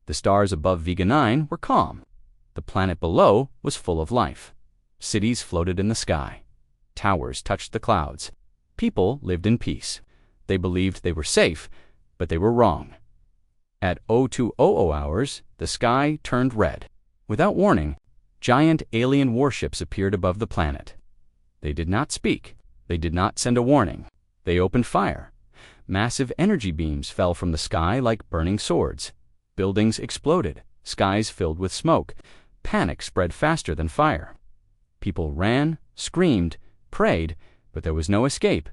The stars above Vega 9 were calm. The planet below was full of life. Cities floated in the sky. Towers touched the clouds. People lived in peace. They believed they were safe, but they were wrong. At 0200 hours, the sky turned red. Without warning, giant alien warships appeared above the planet. They did not speak. They did not send a warning. They opened fire. Massive energy beams fell from the sky like burning swords. Buildings exploded. Skies filled with smoke. Panic spread faster than fire. People ran, screamed, prayed, but there was no escape.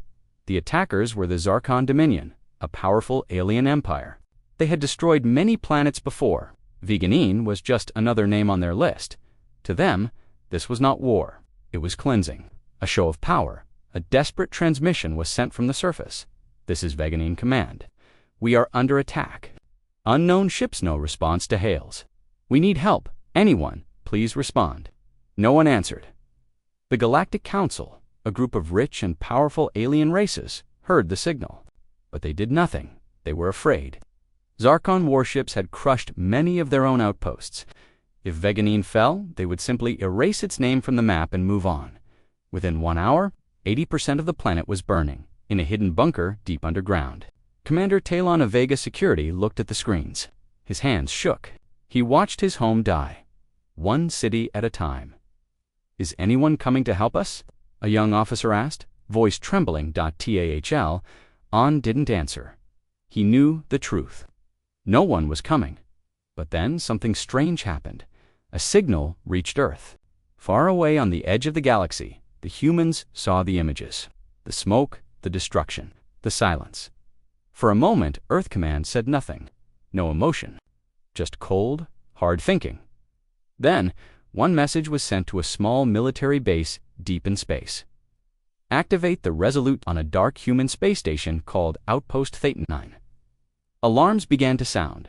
The attackers were the Zarkon Dominion, a powerful alien empire. They had destroyed many planets before. Veganine was just another name on their list. To them, this was not war. It was cleansing, a show of power. A desperate transmission was sent from the surface. This is Veganine Command. We are under attack. Unknown ships, no response to hails. We need help. Anyone, please respond. No one answered. The Galactic Council, a group of rich and powerful alien races, heard the signal. But they did nothing. They were afraid. Zarkon warships had crushed many of their own outposts. If Veganine fell, they would simply erase its name from the map and move on. Within 1 hour, 80% of the planet was burning, in a hidden bunker deep underground. Commander Talon of Vega Security looked at the screens. His hands shook. He watched his home die. One city at a time. Is anyone coming to help us? A young officer asked, voice trembling. TAHL. On didn't answer. He knew the truth. No one was coming. But then something strange happened. A signal reached Earth. Far away on the edge of the galaxy, the humans saw the images. The smoke, the destruction, the silence. For a moment, Earth Command said nothing. No emotion. Just cold, hard thinking. Then, one message was sent to a small military base deep in space. Activate the Resolute on a dark human space station called Outpost Thetan 9. Alarms began to sound.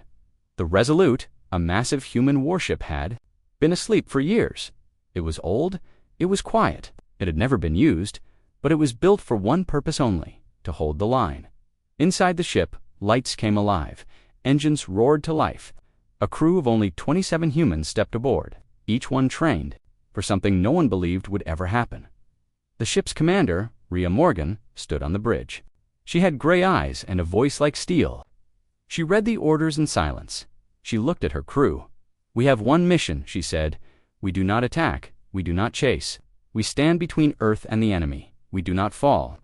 The Resolute, a massive human warship, had been asleep for years. It was old, it was quiet, it had never been used, but it was built for one purpose only, to hold the line. Inside the ship, lights came alive, engines roared to life. A crew of only 27 humans stepped aboard, each one trained for something no one believed would ever happen. The ship's commander, Rhea Morgan, stood on the bridge. She had gray eyes and a voice like steel. She read the orders in silence. She looked at her crew. We have one mission, she said. We do not attack. We do not chase. We stand between Earth and the enemy. We do not fall.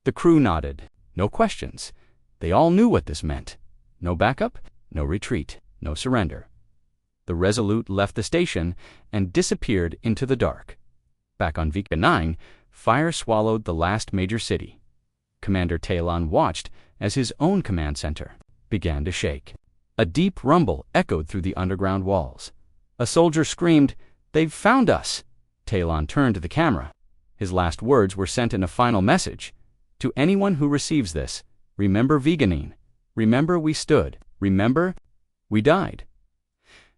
The crew nodded. No questions. They all knew what this meant. No backup, no retreat, no surrender. The Resolute left the station and disappeared into the dark. Back on Vega 9, fire swallowed the last major city. Commander Talon watched as his own command center began to shake. A deep rumble echoed through the underground walls. A soldier screamed, "They've found us!" Talon turned to the camera. His last words were sent in a final message. To anyone who receives this, remember Veganine. Remember we stood. Remember we died.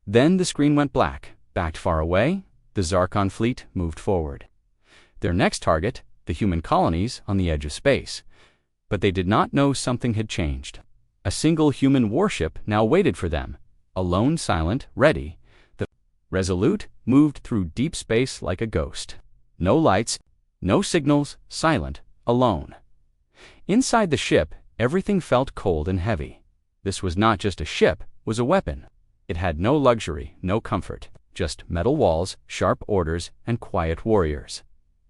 Then the screen went black. Backed far away, the Zarkon fleet moved forward. Their next target, the human colonies on the edge of space. But they did not know something had changed. A single human warship now waited for them, alone, silent, ready. The Resolute moved through deep space like a ghost. No lights, no signals, silent, alone. Inside the ship, everything felt cold and heavy. This was not just a ship, it was a weapon. It had no luxury, no comfort, just metal walls, sharp orders, and quiet warriors.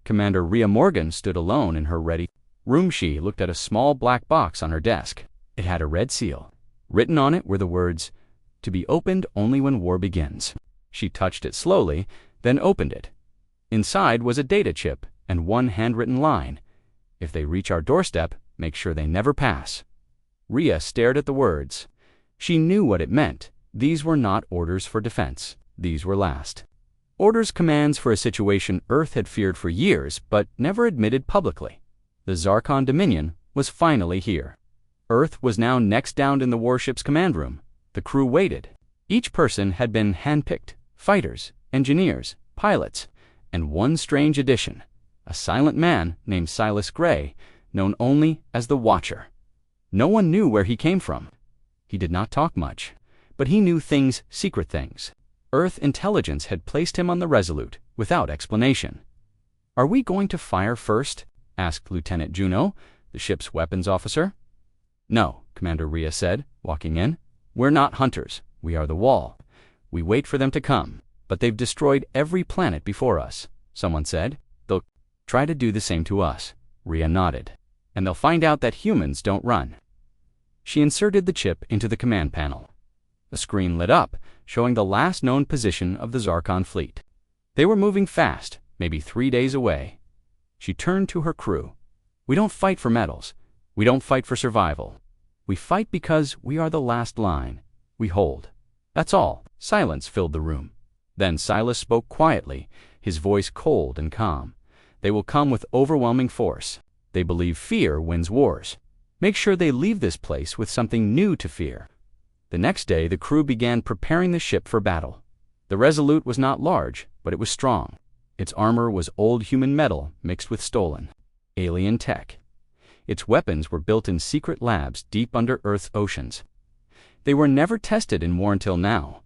Commander Rhea Morgan stood alone in her ready room. She looked at a small black box on her desk. It had a red seal. Written on it were the words, "To be opened only when war begins." She touched it slowly, then opened it. Inside was a data chip and one handwritten line. "If they reach our doorstep, make sure they never pass." Rhea stared at the words. She knew what it meant. These were not orders for defense. These were last orders, commands for a situation Earth had feared for years but never admitted publicly. The Zarkon Dominion was finally here. Earth was now next down in the warship's command room. The crew waited. Each person had been handpicked: fighters, engineers, pilots, and one strange addition, a silent man named Silas Gray, known only as the Watcher. No one knew where he came from. He did not talk much, But he knew things, secret things. Earth intelligence had placed him on the Resolute, without explanation. "Are we going to fire first?" asked Lieutenant Juno, the ship's weapons officer. "No," Commander Rhea said, walking in. "We're not hunters. We are the Wall. We wait for them to come. But they've destroyed every planet before us," someone said. "They'll try to do the same to us." Rhea nodded. "And they'll find out that humans don't run." She inserted the chip into the command panel. A screen lit up, showing the last known position of the Zarkon fleet. They were moving fast, maybe 3 days away. She turned to her crew. "We don't fight for medals. We don't fight for survival. We fight because we are the last line. We hold. That's all." Silence filled the room. Then Silas spoke quietly, his voice cold and calm. "They will come with overwhelming force. They believe fear wins wars. Make sure they leave this place with something new to fear." The next day, the crew began preparing the ship for battle. The Resolute was not large, but it was strong. Its armor was old human metal mixed with stolen, alien tech. Its weapons were built in secret labs deep under Earth's oceans. They were never tested in war until now.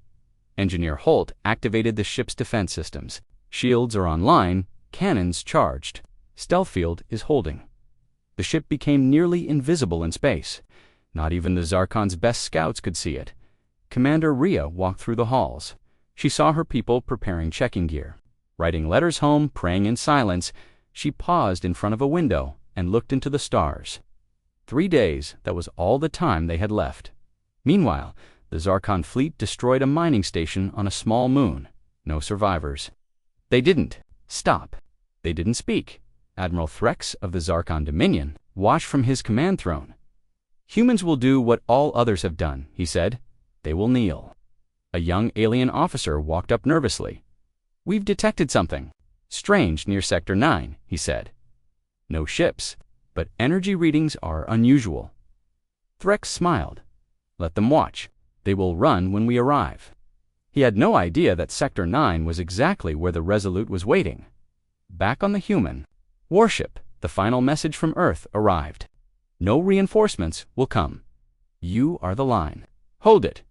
Engineer Holt activated the ship's defense systems. Shields are online, cannons charged. Stealth field is holding. The ship became nearly invisible in space. Not even the Zarkon's best scouts could see it. Commander Rhea walked through the halls. She saw her people preparing checking gear. Writing letters home, praying in silence, she paused in front of a window and looked into the stars. 3 days, that was all the time they had left. Meanwhile, the Zarkon fleet destroyed a mining station on a small moon. No survivors. They didn't stop. They didn't speak. Admiral Threx of the Zarkon Dominion watched from his command throne. "Humans will do what all others have done," he said. "They will kneel." A young alien officer walked up nervously. "We've detected something strange near Sector 9, he said. "No ships, but energy readings are unusual." Threx smiled. "Let them watch. They will run when we arrive." He had no idea that Sector 9 was exactly where the Resolute was waiting. Back on the human Warship, the final message from Earth arrived. "No reinforcements will come. You are the line. Hold it."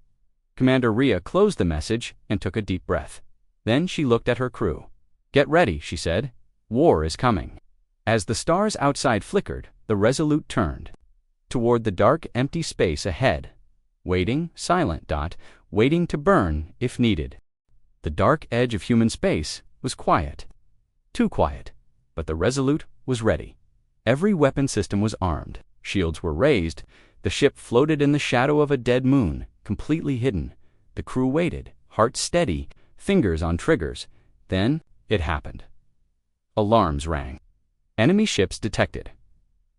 Commander Rhea closed the message and took a deep breath. Then she looked at her crew. "Get ready," she said. "War is coming." As the stars outside flickered, the Resolute turned toward the dark, empty space ahead. Waiting, silent, waiting to burn if needed. The dark edge of human space was quiet. Too quiet. But the Resolute was ready. Every weapon system was armed. Shields were raised. The ship floated in the shadow of a dead moon, completely hidden. The crew waited, hearts steady, fingers on triggers. Then it happened. Alarms rang. Enemy ships detected.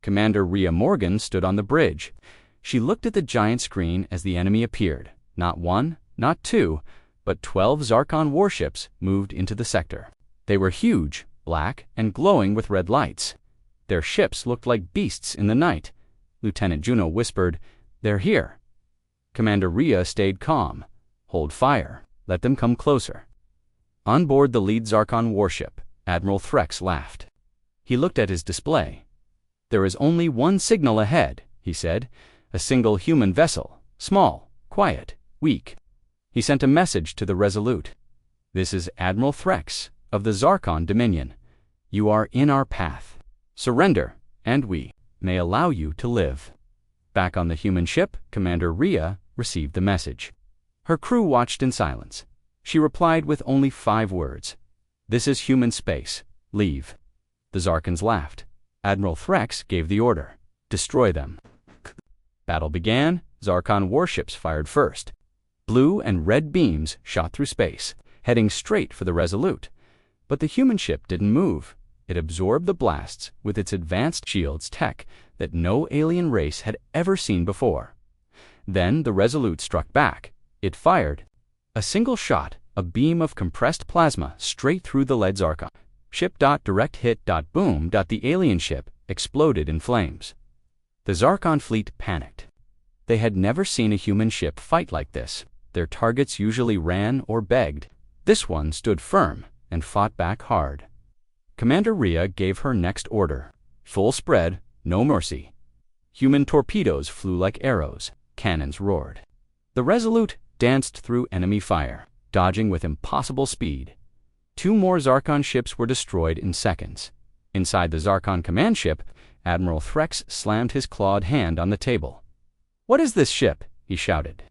Commander Rhea Morgan stood on the bridge. She looked at the giant screen as the enemy appeared. Not one, not two, but 12 Zarkon warships moved into the sector. They were huge, black, and glowing with red lights. Their ships looked like beasts in the night. Lieutenant Juno whispered, "They're here." Commander Rhea stayed calm. "Hold fire. Let them come closer." On board the lead Zarkon warship, Admiral Threx laughed. He looked at his display. "There is only one signal ahead," he said. "A single human vessel, small, quiet, weak." He sent a message to the Resolute. "This is Admiral Threx of the Zarkon Dominion. You are in our path. Surrender, and we may allow you to live." Back on the human ship, Commander Rhea received the message. Her crew watched in silence. She replied with only 5 words. "This is human space. Leave." The Zarkons laughed. Admiral Threx gave the order. "Destroy them." Battle began. Zarkon warships fired first. Blue and red beams shot through space, heading straight for the Resolute. But the human ship didn't move. It absorbed the blasts with its advanced shields tech that no alien race had ever seen before. Then the Resolute struck back. It fired. A single shot, a beam of compressed plasma straight through the lead Zarkon. Ship. Direct hit. Boom. The alien ship exploded in flames. The Zarkon fleet panicked. They had never seen a human ship fight like this. Their targets usually ran or begged. This one stood firm and fought back hard. Commander Rhea gave her next order. Full spread, no mercy. Human torpedoes flew like arrows. Cannons roared. The Resolute danced through enemy fire, dodging with impossible speed. 2 more Zarkon ships were destroyed in seconds. Inside the Zarkon command ship, Admiral Threx slammed his clawed hand on the table. "What is this ship?" he shouted.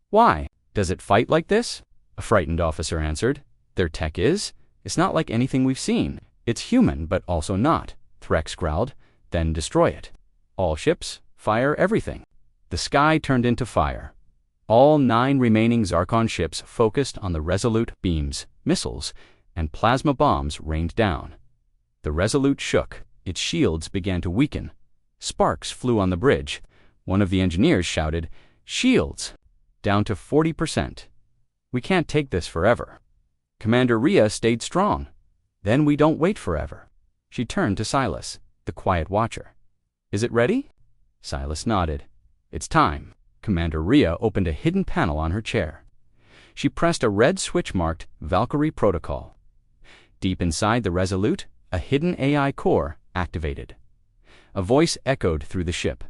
"Why? Does it fight like this?" A frightened officer answered. "Their tech is? It's not like anything we've seen. It's human, but also not," Threx growled. "Then destroy it. All ships, fire everything." The sky turned into fire. All 9 remaining Zarkon ships focused on the Resolute. Beams, missiles, and plasma bombs rained down. The Resolute shook. Its shields began to weaken. Sparks flew on the bridge. One of the engineers shouted, "Shields! Down to 40%. We can't take this forever." Commander Rhea stayed strong. "Then we don't wait forever." She turned to Silas, the quiet watcher. "Is it ready?" Silas nodded. "It's time." Commander Rhea opened a hidden panel on her chair. She pressed a red switch marked Valkyrie Protocol. Deep inside the Resolute, a hidden AI core activated. A voice echoed through the ship.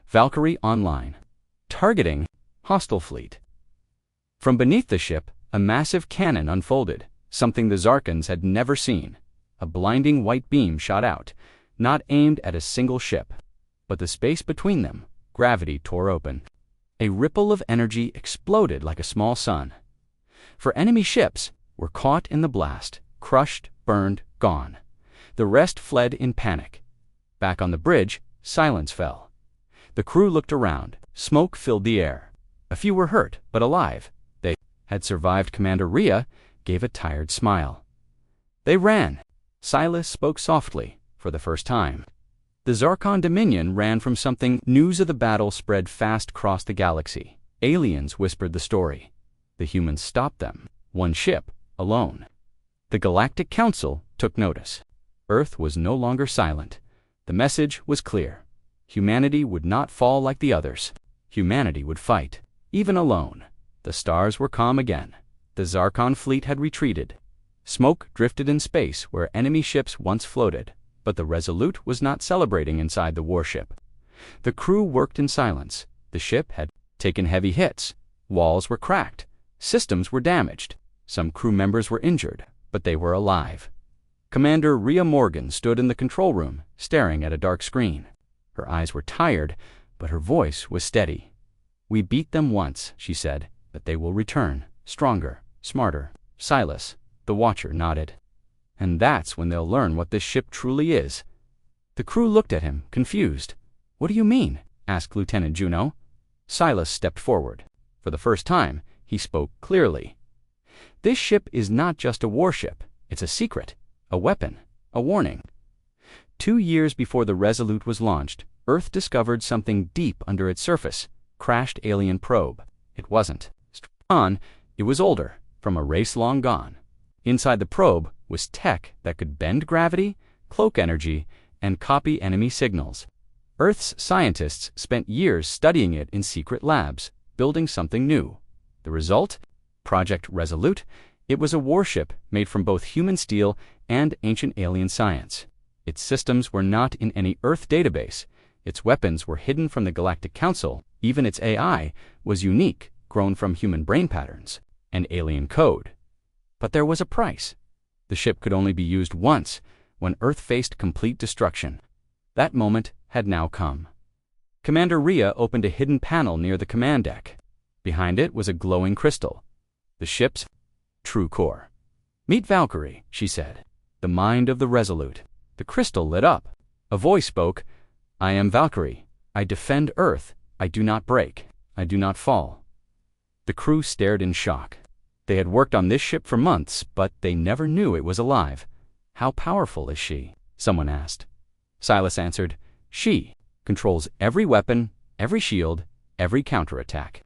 "Valkyrie online. Targeting hostile fleet." From beneath the ship, a massive cannon unfolded, something the Zarkons had never seen. A blinding white beam shot out, not aimed at a single ship, but the space between them. Gravity tore open. A ripple of energy exploded like a small sun. For enemy ships were caught in the blast, crushed, burned, gone. The rest fled in panic. Back on the bridge, silence fell. The crew looked around. Smoke filled the air. A few were hurt, but alive. They had survived. Commander Rhea gave a tired smile. "They ran." Silas spoke softly, for the first time. The Zarkon Dominion ran from something. News of the battle spread fast across the galaxy. Aliens whispered the story. The humans stopped them. One ship, alone. The Galactic Council took notice. Earth was no longer silent. The message was clear. Humanity would not fall like the others. Humanity would fight, even alone. The stars were calm again. The Zarkon fleet had retreated. Smoke drifted in space where enemy ships once floated. But the Resolute was not celebrating inside the warship. The crew worked in silence. The ship had taken heavy hits. Walls were cracked. Systems were damaged. Some crew members were injured, but they were alive. Commander Rhea Morgan stood in the control room, staring at a dark screen. Her eyes were tired, but her voice was steady. "We beat them once," she said, "but they will return, stronger, smarter." Silas, the watcher, nodded. "And that's when they'll learn what this ship truly is." The crew looked at him, confused. "What do you mean?" asked Lieutenant Juno. Silas stepped forward. For the first time, he spoke clearly. "This ship is not just a warship. It's a secret, a weapon, a warning." 2 years before the Resolute was launched, Earth discovered something deep under its surface. Crashed alien probe. It wasn't on. It was older, from a race long gone. Inside the probe was tech that could bend gravity, cloak energy, and copy enemy signals. Earth's scientists spent years studying it in secret labs, building something new. The result? Project Resolute. It was a warship made from both human steel and ancient alien science. Its systems were not in any Earth database. Its weapons were hidden from the Galactic Council. Even its AI was unique, grown from human brain patterns and alien code. But there was a price. The ship could only be used once, when Earth faced complete destruction. That moment had now come. Commander Rhea opened a hidden panel near the command deck. Behind it was a glowing crystal, the ship's true core. "Meet Valkyrie," she said, "the mind of the Resolute." The crystal lit up. A voice spoke, "I am Valkyrie. I defend Earth. I do not break. I do not fall." The crew stared in shock. They had worked on this ship for months, but they never knew it was alive. "How powerful is she?" someone asked. Silas answered, "She controls every weapon, every shield, every counterattack.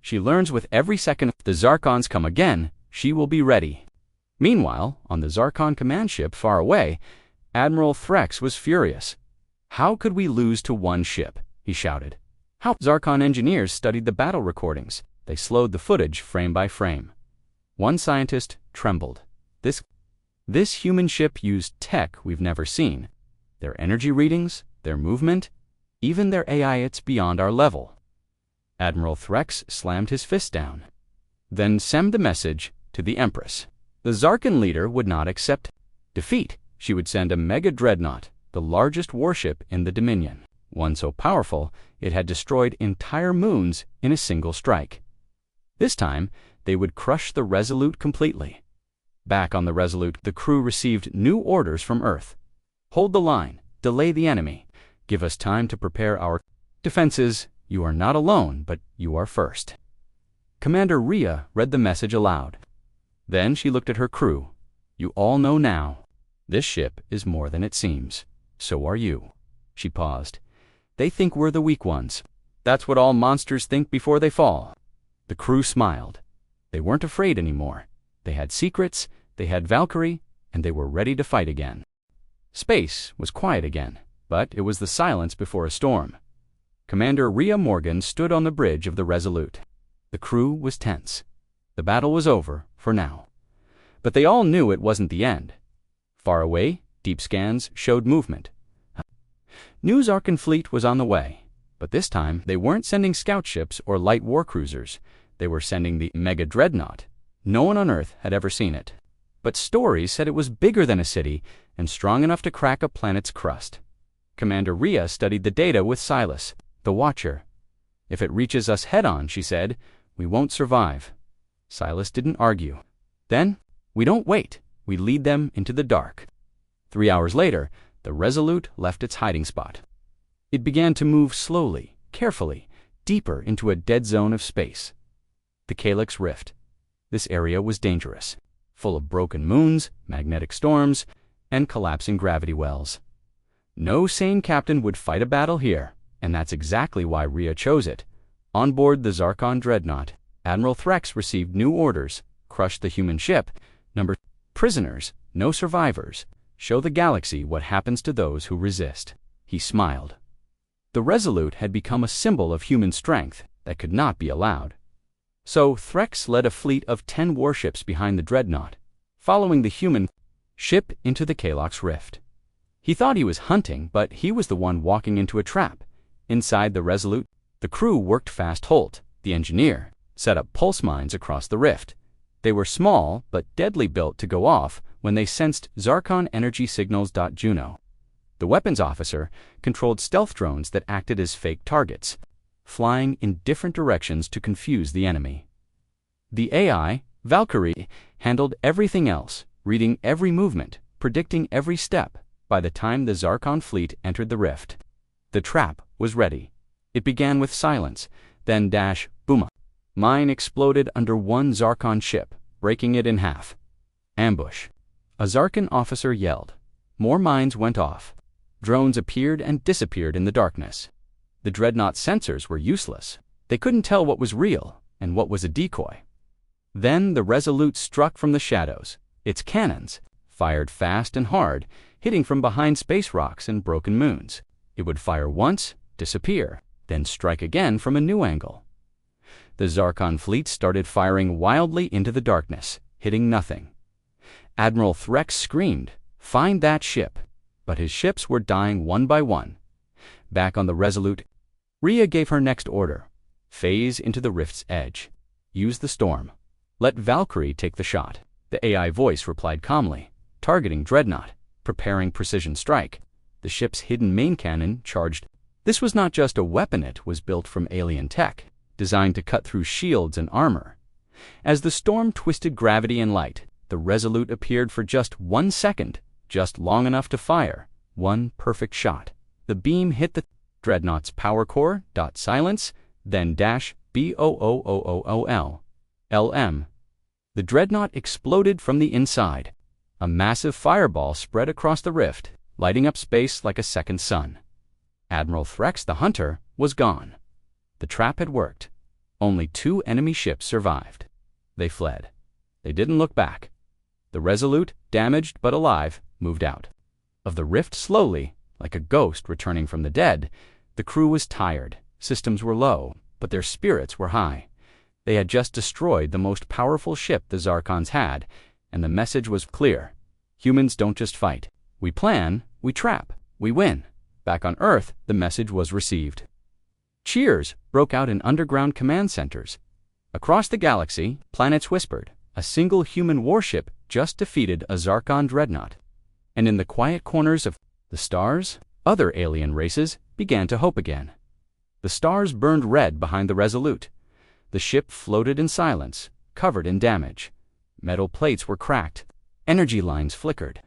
She learns with every second. If the Zarkons come again, she will be ready." Meanwhile, on the Zarkon command ship far away, Admiral Threx was furious. "How could we lose to one ship?" he shouted. How? Zarkon engineers studied the battle recordings. They slowed the footage frame by frame. One scientist trembled. This human ship used tech we've never seen. Their energy readings, their movement, even their AI, it's beyond our level. Admiral Threx slammed his fist down, then sent the message to the Empress. The Zarkan leader would not accept defeat. She would send a mega dreadnought, the largest warship in the Dominion, one so powerful it had destroyed entire moons in a single strike. This time, they would crush the Resolute completely. Back on the Resolute, the crew received new orders from Earth. Hold the line, delay the enemy, give us time to prepare our defenses. You are not alone, but you are first. Commander Rhea read the message aloud. Then she looked at her crew. You all know now. This ship is more than it seems. So are you. She paused. They think we're the weak ones. That's what all monsters think before they fall. The crew smiled. They weren't afraid anymore. They had secrets, they had Valkyrie, and they were ready to fight again. Space was quiet again, but it was the silence before a storm. Commander Rhea Morgan stood on the bridge of the Resolute. The crew was tense. The battle was over, for now. But they all knew it wasn't the end. Far away, deep scans showed movement. New Zarkan fleet was on the way, but this time they weren't sending scout ships or light war cruisers. They were sending the mega dreadnought. No one on Earth had ever seen it. But stories said it was bigger than a city and strong enough to crack a planet's crust. Commander Rhea studied the data with Silas, the Watcher. If it reaches us head-on, she said, we won't survive. Silas didn't argue. Then, we don't wait. We lead them into the dark. 3 hours later, the Resolute left its hiding spot. It began to move slowly, carefully, deeper into a dead zone of space. The Calyx Rift. This area was dangerous, full of broken moons, magnetic storms, and collapsing gravity wells. No sane captain would fight a battle here, and that's exactly why Rhea chose it. On board the Zarkon dreadnought, Admiral Threx received new orders: crush the human ship, prisoners, no survivors, show the galaxy what happens to those who resist. He smiled. The Resolute had become a symbol of human strength that could not be allowed. So Threx led a fleet of 10 warships behind the dreadnought, following the human ship into the Calyx Rift. He thought he was hunting, but he was the one walking into a trap. Inside the Resolute, the crew worked fast. Holt, the engineer, set up pulse mines across the rift. They were small, but deadly, built to go off when they sensed Zarkon energy signals. Juno, the weapons officer, controlled stealth drones that acted as fake targets, flying in different directions to confuse the enemy. The AI, Valkyrie, handled everything else, reading every movement, predicting every step. By the time the Zarkon fleet entered the rift, the trap was ready. It began with silence, then boom. Mine exploded under one Zarkon ship, breaking it in half. Ambush. A Zarkan officer yelled. More mines went off. Drones appeared and disappeared in the darkness. The dreadnought sensors were useless. They couldn't tell what was real and what was a decoy. Then the Resolute struck from the shadows. Its cannons fired fast and hard, hitting from behind space rocks and broken moons. It would fire once, disappear, then strike again from a new angle. The Zarkon fleet started firing wildly into the darkness, hitting nothing. Admiral Threx screamed, "Find that ship!" But his ships were dying one by one. Back on the Resolute, Rhea gave her next order: phase into the rift's edge. Use the storm. Let Valkyrie take the shot. The AI voice replied calmly, targeting dreadnought, preparing precision strike. The ship's hidden main cannon charged. This was not just a weapon, it was built from alien tech, designed to cut through shields and armor. As the storm twisted gravity and light, the Resolute appeared for just 1 second, just long enough to fire. One perfect shot. The beam hit the dreadnought's power core. Silence, then BOOOOOL. LM. The dreadnought exploded from the inside. A massive fireball spread across the rift, lighting up space like a second sun. Admiral Threx the Hunter was gone. The trap had worked. Only 2 enemy ships survived. They fled. They didn't look back. The Resolute, damaged but alive, moved out of the rift slowly, like a ghost returning from the dead. The crew was tired, systems were low, but their spirits were high. They had just destroyed the most powerful ship the Zarkons had, and the message was clear. Humans don't just fight. We plan, we trap, we win. Back on Earth, the message was received. Cheers broke out in underground command centers. Across the galaxy, planets whispered. A single human warship just defeated a Zarkon dreadnought. And in the quiet corners of the stars, other alien races began to hope again. The stars burned red behind the Resolute. The ship floated in silence, covered in damage. Metal plates were cracked. Energy lines flickered.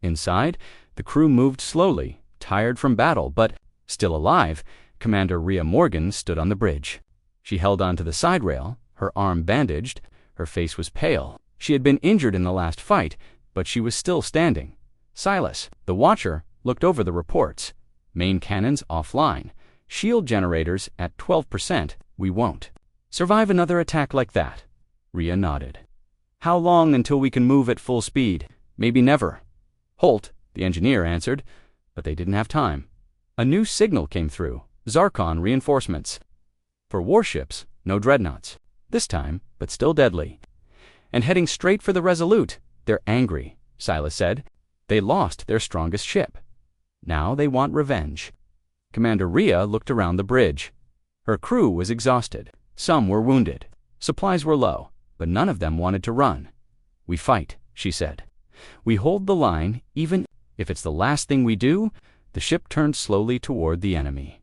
Inside, the crew moved slowly, tired from battle, but still alive. Commander Rhea Morgan stood on the bridge. She held onto the side rail, her arm bandaged. Her face was pale. She had been injured in the last fight, but she was still standing. Silas, the watcher, looked over the reports. Main cannons offline. Shield generators at 12%. We won't survive another attack like that. Rhea nodded. How long until we can move at full speed? Maybe never. Holt, the engineer, answered, but they didn't have time. A new signal came through. Zarkon reinforcements. For warships, no dreadnoughts. This time, but still deadly. And heading straight for the Resolute. They're angry, Silas said. They lost their strongest ship. Now they want revenge. Commander Rhea looked around the bridge. Her crew was exhausted. Some were wounded. Supplies were low, but none of them wanted to run. We fight, she said. We hold the line, even if it's the last thing we do. The ship turned slowly toward the enemy.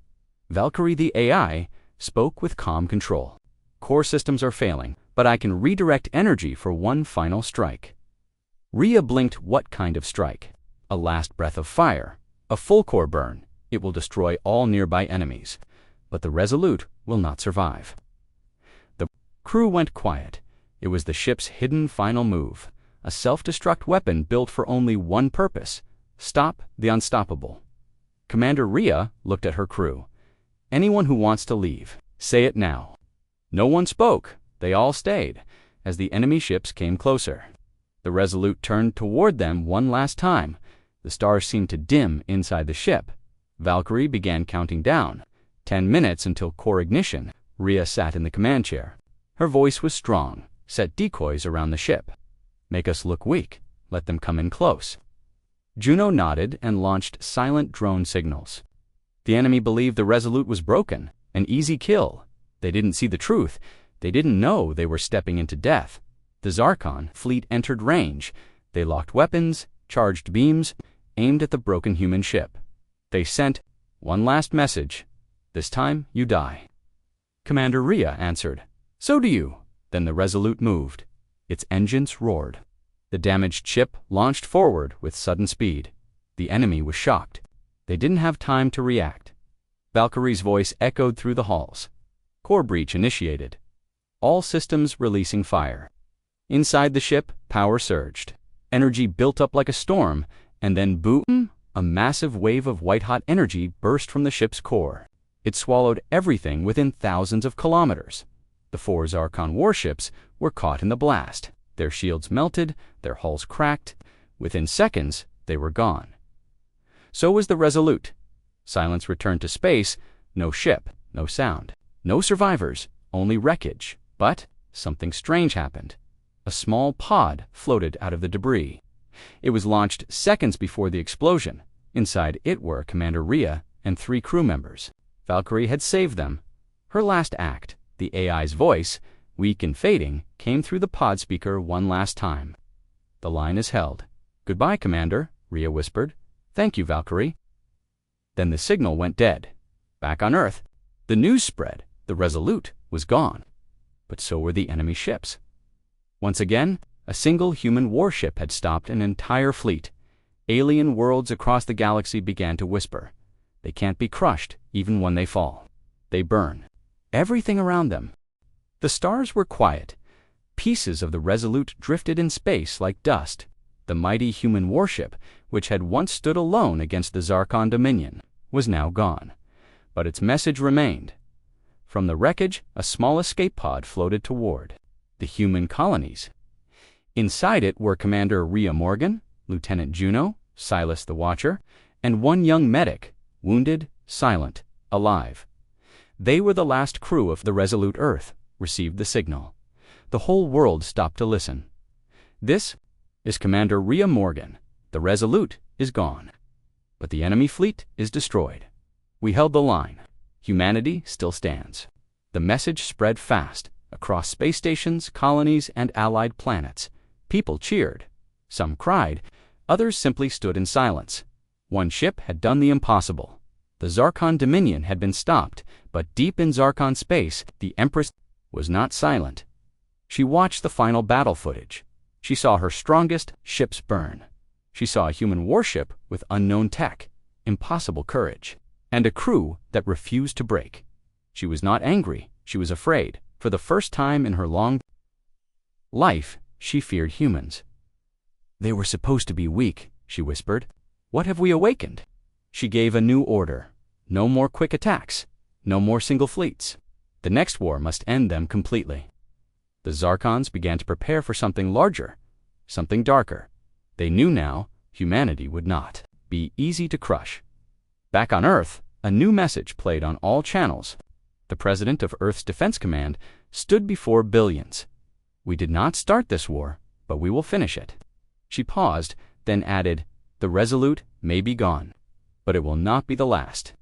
Valkyrie, the AI, spoke with calm control. Core systems are failing, but I can redirect energy for one final strike. Rhea blinked. What kind of strike? A last breath of fire. A full core burn. It will destroy all nearby enemies. But the Resolute will not survive. The crew went quiet. It was the ship's hidden final move. A self-destruct weapon built for only one purpose. Stop the unstoppable. Commander Rhea looked at her crew. Anyone who wants to leave, say it now. No one spoke. They all stayed, as the enemy ships came closer. The Resolute turned toward them one last time. The stars seemed to dim inside the ship. Valkyrie began counting down. 10 minutes until core ignition. Rhea sat in the command chair. Her voice was strong. Set decoys around the ship. Make us look weak. Let them come in close. Juno nodded and launched silent drone signals. The enemy believed the Resolute was broken. An easy kill. They didn't see the truth. They didn't know they were stepping into death. The Zarkon fleet entered range. They locked weapons, charged beams, aimed at the broken human ship. They sent one last message. This time, you die. Commander Rhea answered. So do you. Then the Resolute moved. Its engines roared. The damaged ship launched forward with sudden speed. The enemy was shocked. They didn't have time to react. Valkyrie's voice echoed through the halls. Core breach initiated. All systems releasing fire. Inside the ship, power surged. Energy built up like a storm, and then boom! A massive wave of white-hot energy burst from the ship's core. It swallowed everything within thousands of kilometers. The 4 Zarkon warships were caught in the blast. Their shields melted, their hulls cracked. Within seconds, they were gone. So was the Resolute. Silence returned to space. No ship, no sound. No survivors, only wreckage. But something strange happened. A small pod floated out of the debris. It was launched seconds before the explosion. Inside it were Commander Rhea and 3 crew members. Valkyrie had saved them. Her last act, the AI's voice, weak and fading, came through the pod speaker one last time. The line is held. Goodbye, Commander, Rhea whispered. Thank you, Valkyrie. Then the signal went dead. Back on Earth, the news spread. The Resolute was gone. But so were the enemy ships. Once again, a single human warship had stopped an entire fleet. Alien worlds across the galaxy began to whisper. They can't be crushed, even when they fall. They burn. Everything around them. The stars were quiet. Pieces of the Resolute drifted in space like dust. The mighty human warship, which had once stood alone against the Zarkon Dominion, was now gone. But its message remained. From the wreckage, a small escape pod floated toward the human colonies. Inside it were Commander Rhea Morgan, Lieutenant Juno, Silas the Watcher, and 1 young medic, wounded, silent, alive. They were the last crew of the Resolute. Earth received the signal. The whole world stopped to listen. This is Commander Rhea Morgan. The Resolute is gone. But the enemy fleet is destroyed. We held the line. Humanity still stands. The message spread fast, across space stations, colonies, and allied planets. People cheered. Some cried. Others simply stood in silence. One ship had done the impossible. The Zarkon Dominion had been stopped, but deep in Zarkon space, the Empress was not silent. She watched the final battle footage. She saw her strongest ships burn. She saw a human warship with unknown tech, impossible courage, and a crew that refused to break. She was not angry. She was afraid. For the first time in her long life, she feared humans. "They were supposed to be weak," she whispered. "What have we awakened?" She gave a new order. No more quick attacks. No more single fleets. The next war must end them completely. The Zarkons began to prepare for something larger, something darker. They knew now humanity would not be easy to crush. Back on Earth, a new message played on all channels. The president of Earth's Defense Command stood before billions. "We did not start this war, but we will finish it." She paused, then added, "The Resolute may be gone, but it will not be the last."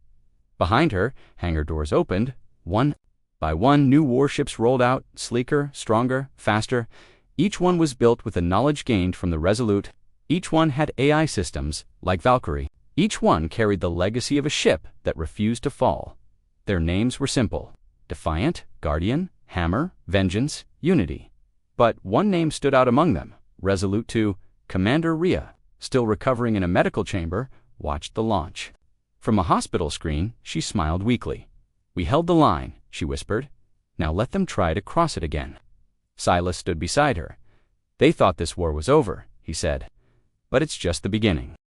Behind her, hangar doors opened. One by one, new warships rolled out, sleeker, stronger, faster. Each one was built with the knowledge gained from the Resolute. Each one had AI systems, like Valkyrie. Each one carried the legacy of a ship that refused to fall. Their names were simple: Defiant, Guardian, Hammer, Vengeance, Unity. But one name stood out among them. Resolute 2, Commander Rhea, still recovering in a medical chamber, watched the launch. From a hospital screen, she smiled weakly. "We held the line," she whispered. "Now let them try to cross it again." Silas stood beside her. "They thought this war was over," he said. "But it's just the beginning."